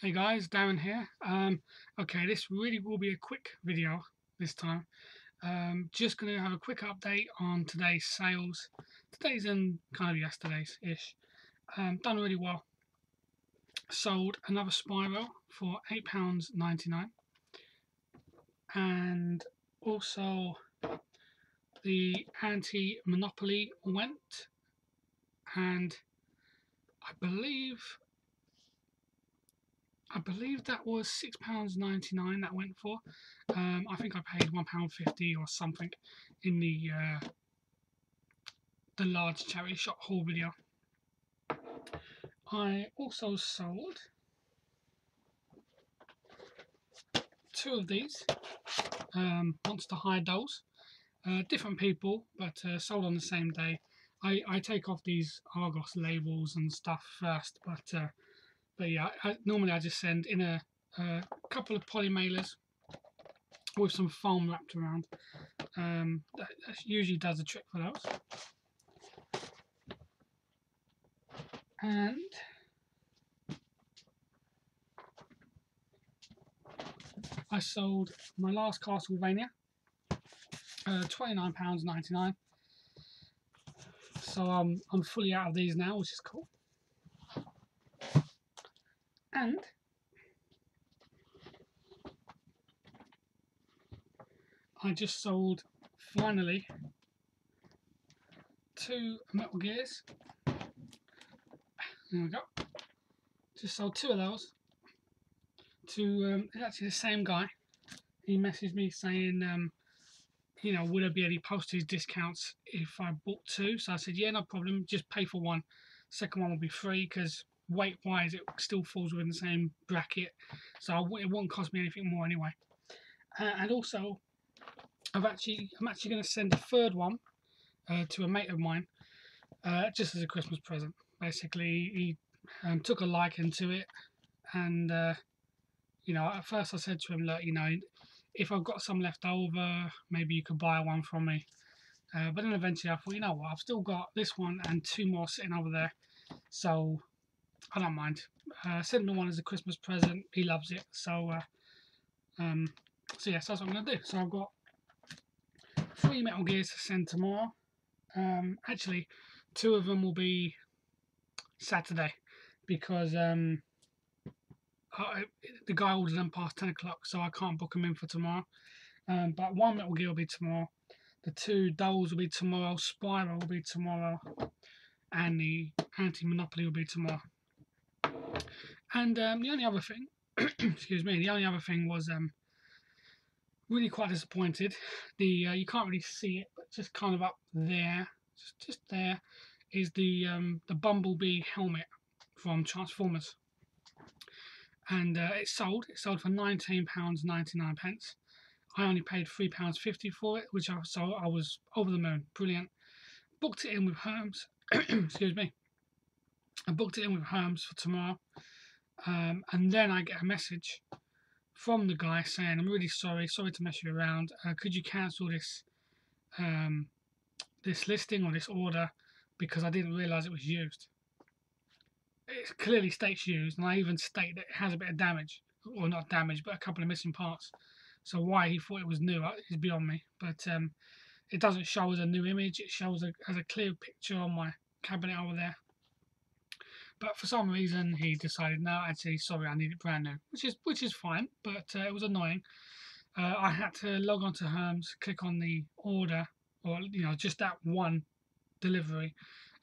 Hey guys, Darren here. Okay, this really will be a quick video this time. Just going to have a quick update on today's sales. Today's and kind of yesterday's ish. Done really well. Sold another spiral for £8.99, and also the anti-monopoly went, and I believe that was £6.99 that went for. I think I paid £1.50 or something in the large charity shop haul video. I also sold two of these Monster High dolls. Different people, but sold on the same day. I take off these Argos labels and stuff first, but yeah, normally I just send in a couple of poly mailers with some foam wrapped around. That usually does the trick for those. And I sold my last Castlevania, £29.99. So I'm fully out of these now, which is cool. And I just sold, finally, two Metal Gears. There we go. Just sold two of those to it's actually the same guy. He messaged me saying, would there be any postage discounts if I bought two? So I said, yeah, no problem. Just pay for one. Second one will be free because weight-wise, it still falls within the same bracket. So it won't cost me anything more anyway. And also, I'm actually going to send a third one to a mate of mine, just as a Christmas present. Basically, he took a liking to it, and at first I said to him, look, if I've got some left over, maybe you could buy one from me. But then eventually I thought, you know what, I've still got this one and two more sitting over there, so I don't mind. Send me one as a Christmas present. He loves it, so yes, that's what I'm going to do. So I've got 3 Metal Gears to send tomorrow. Actually, 2 of them will be Saturday because the guy ordered them past 10 o'clock, so I can't book them in for tomorrow. But 1 Metal Gear will be tomorrow. The 2 dolls will be tomorrow. Spiral will be tomorrow, and the anti-monopoly will be tomorrow. And the only other thing, excuse me, the only other thing was really quite disappointed. You can't really see it, but just kind of up there, just there, is the Bumblebee helmet from Transformers, and it sold for £19.99. I only paid £3.50 for it, so I was over the moon. Brilliant. Booked it in with Hermes. Excuse me. I booked it in with Hermes for tomorrow, and then I get a message from the guy saying, "I'm really sorry to mess you around. Could you cancel this this listing or this order because I didn't realise it was used." It clearly states used, and I even state that it has a bit of damage, or not damage, but a couple of missing parts. So why he thought it was new is beyond me. But it doesn't show as a new image. It shows as a clear picture on my cabinet over there. But for some reason, he decided, no, actually, sorry, I need it brand new, which is fine. But it was annoying. I had to log on to Hermes, click on the order, or just that one delivery,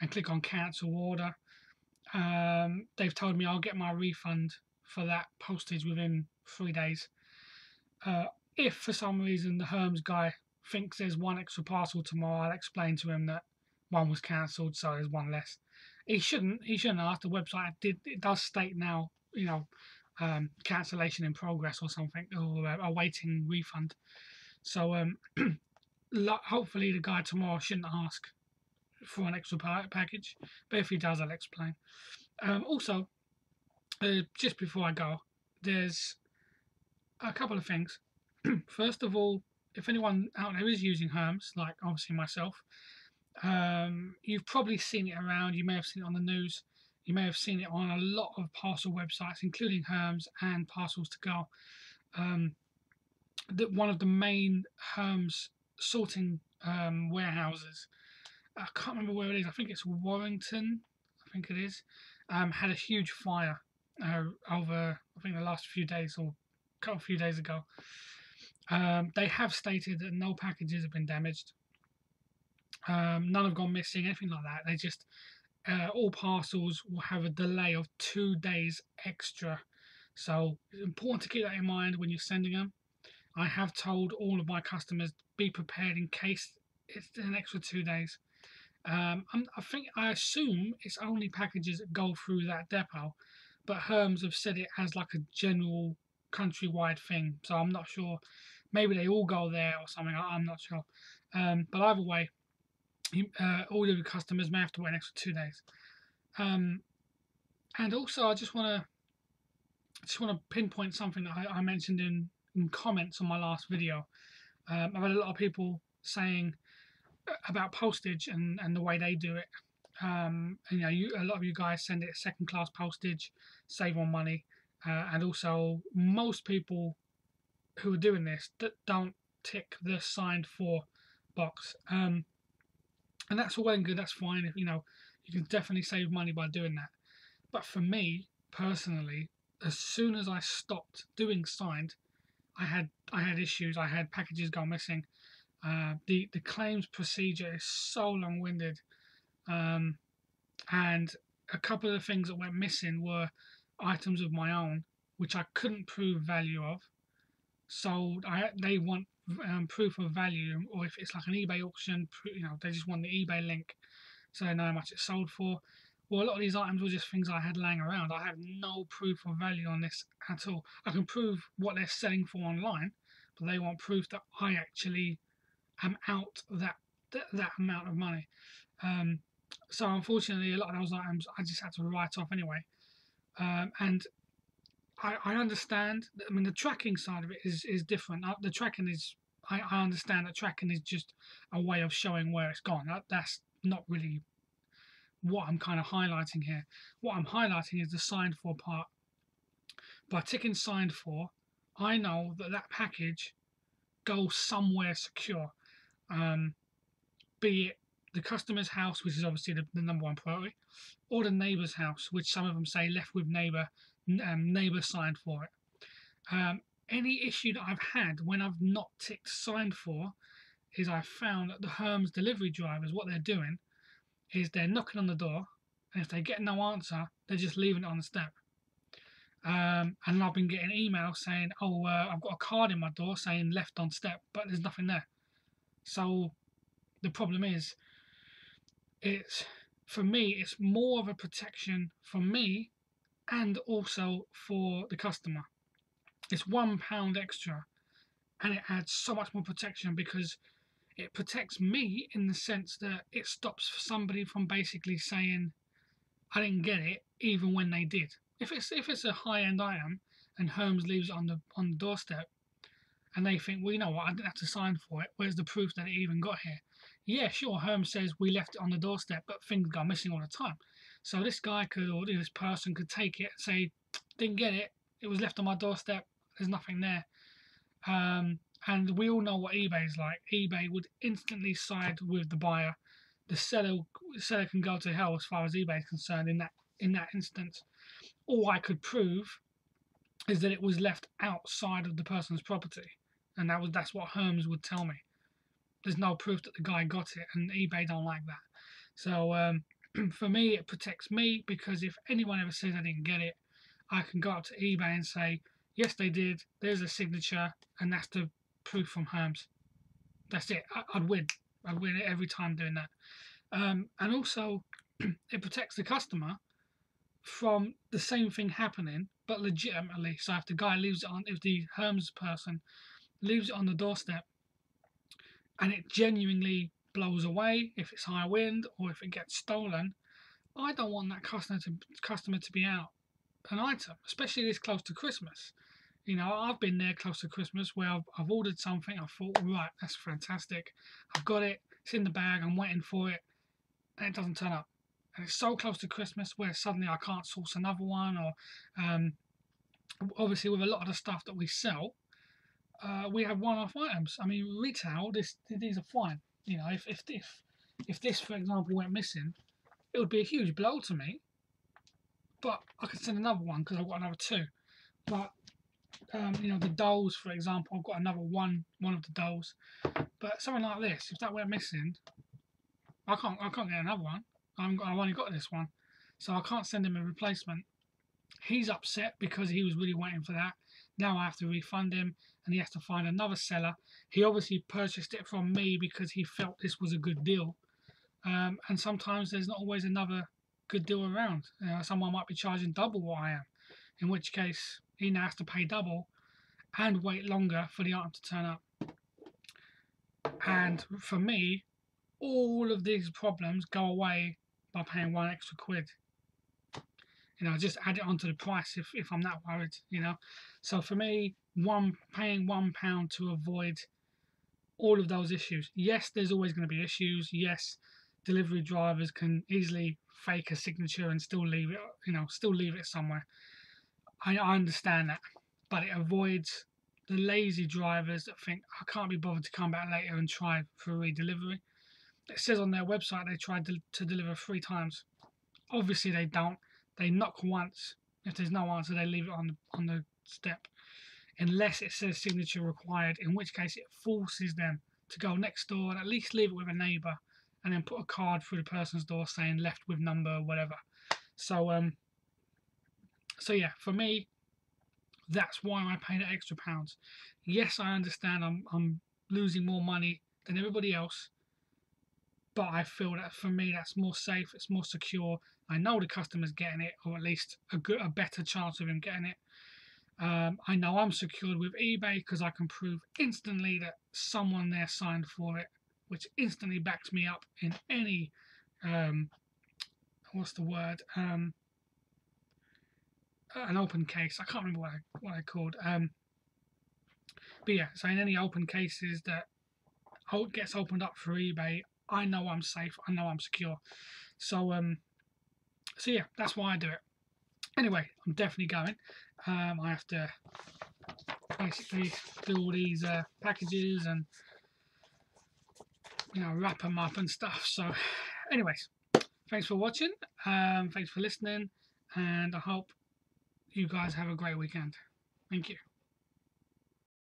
and click on cancel order. They've told me I'll get my refund for that postage within 3 days. If for some reason the Hermes guy thinks there's one extra parcel tomorrow, I'll explain to him that one was cancelled, so there's one less. He shouldn't ask. The website it does state now, cancellation in progress or something, or awaiting refund. So hopefully the guy tomorrow shouldn't ask for an extra package, but if he does, I'll explain. Also, just before I go, there's a couple of things. First of all, if anyone out there is using Hermes, like obviously myself, you've probably seen it around. You may have seen it on the news. You may have seen it on a lot of parcel websites, including Hermes and Parcels to Go. That one of the main Hermes sorting warehouses, I can't remember where it is. I think it's Warrington. I think it is. Had a huge fire over, I think, the last few days or a few days ago. They have stated that no packages have been damaged. None have gone missing, anything like that. They just all parcels will have a delay of 2 days extra. So it's important to keep that in mind when you're sending them. I have told all of my customers be prepared in case it's an extra 2 days. I assume it's only packages that go through that depot, but Hermes have said it as like a general countrywide thing. So I'm not sure. Maybe they all go there or something. I'm not sure. But either way, all of your customers may have to wait an extra 2 days. And also, I just want to pinpoint something that I mentioned in comments on my last video. I've had a lot of people saying about postage and the way they do it. A lot of you guys send it second class postage, save on money, and also most people who are doing this that don't tick the signed for box. And that's all well and good. That's fine. You can definitely save money by doing that. But for me personally, as soon as I stopped doing signed, I had issues. I had packages go missing. The claims procedure is so long-winded, and a couple of the things that went missing were items of my own, which I couldn't prove value of. So they want proof of value, or if it's like an eBay auction, they just want the eBay link, so they know how much it sold for. Well, a lot of these items were just things I had laying around. I have no proof of value on this at all. I can prove what they're selling for online, but they want proof that I actually am out that amount of money. So unfortunately, a lot of those items I just had to write off anyway. And I understand. I mean, the tracking side of it is different. The tracking is. I understand that tracking is just a way of showing where it's gone. That's not really what I'm kind of highlighting here. What I'm highlighting is the signed for part. By ticking signed for, I know that package goes somewhere secure. Be it the customer's house, which is obviously the number one priority, or the neighbour's house, which some of them say left with neighbour signed for it. Any issue that I've had when I've not ticked signed for is I've found that the Hermes delivery drivers, what they're doing is they're knocking on the door, and if they get no answer, they're just leaving it on the step. And I've been getting emails saying, "Oh, I've got a card in my door saying left on step," but there's nothing there. So the problem is, for me, it's more of a protection for me and also for the customer. It's £1 extra, and it adds so much more protection because it protects me in the sense that it stops somebody from basically saying, "I didn't get it," even when they did. If it's a high-end item and Hermes leaves it on the doorstep, and they think, "Well, you know what? I didn't have to sign for it. Where's the proof that it even got here?" Yeah, sure, Hermes says we left it on the doorstep, but things go missing all the time. So this guy or this person could take it and say, "Didn't get it. It was left on my doorstep. There's nothing there." And we all know what eBay is like. eBay would instantly side with the buyer. The seller can go to hell as far as eBay is concerned in that instance. All I could prove is that it was left outside of the person's property, and that's what Hermes would tell me. There's no proof that the guy got it, and eBay don't like that. So for me, it protects me because if anyone ever says I didn't get it, I can go up to eBay and say, "Yes, they did. There's a signature, and that's the proof from Hermes." That's it. I'd win. I'd win it every time doing that. And also, it protects the customer from the same thing happening, but legitimately. So if the Hermes person leaves it on the doorstep, and it genuinely blows away, if it's high wind or if it gets stolen, I don't want that customer to be out an item, especially this close to Christmas. I've been there close to Christmas where I've ordered something. I thought, right, that's fantastic. I've got it. It's in the bag. I'm waiting for it, and it doesn't turn up. and it's so close to Christmas where suddenly I can't source another one, or obviously with a lot of the stuff that we sell, we have one-off items. I mean, retail, these are fine. You know, if this, for example, went missing, it would be a huge blow to me. But I could send another one because I've got another two. But you know, the dolls, for example, I've got another one of the dolls. But something like this, if that went missing, I can't get another one. I've only got this one, so I can't send him a replacement. He's upset because he was really waiting for that. Now I have to refund him, and he has to find another seller. He obviously purchased it from me because he felt this was a good deal. And sometimes there's not always another good deal around. Someone might be charging double what I am, in which case he now has to pay double and wait longer for the item to turn up. And for me, all of these problems go away by paying one extra quid. You know, just add it onto the price if I'm that worried, you know. So for me, paying £1 to avoid all of those issues. Yes, there's always going to be issues. Yes, delivery drivers can easily fake a signature and still leave it, you know, still leave it somewhere. I understand that, but it avoids the lazy drivers that think I can't be bothered to come back later and try for a redelivery. It says on their website they tried to deliver 3 times. Obviously they don't. They knock once. If there's no answer, they leave it on the step, unless it says signature required, in which case it forces them to go next door and at least leave it with a neighbour, and then put a card through the person's door saying left with number or whatever. So yeah, for me, that's why I pay the extra pounds. Yes, I understand I'm losing more money than everybody else, but I feel that for me that's more safe, it's more secure. I know the customer's getting it, or at least a better chance of him getting it. I know I'm secured with eBay because I can prove instantly that someone there signed for it, which instantly backs me up in any what's the word? An open case. I can't remember what I called. But yeah, so in any open cases that gets opened up for eBay, I know I'm safe. I know I'm secure. So yeah, that's why I do it. Anyway, I'm definitely going. I have to basically do all these packages and, you know, wrap them up and stuff. So, anyways, thanks for watching. Thanks for listening, and I hope you guys have a great weekend. Thank you.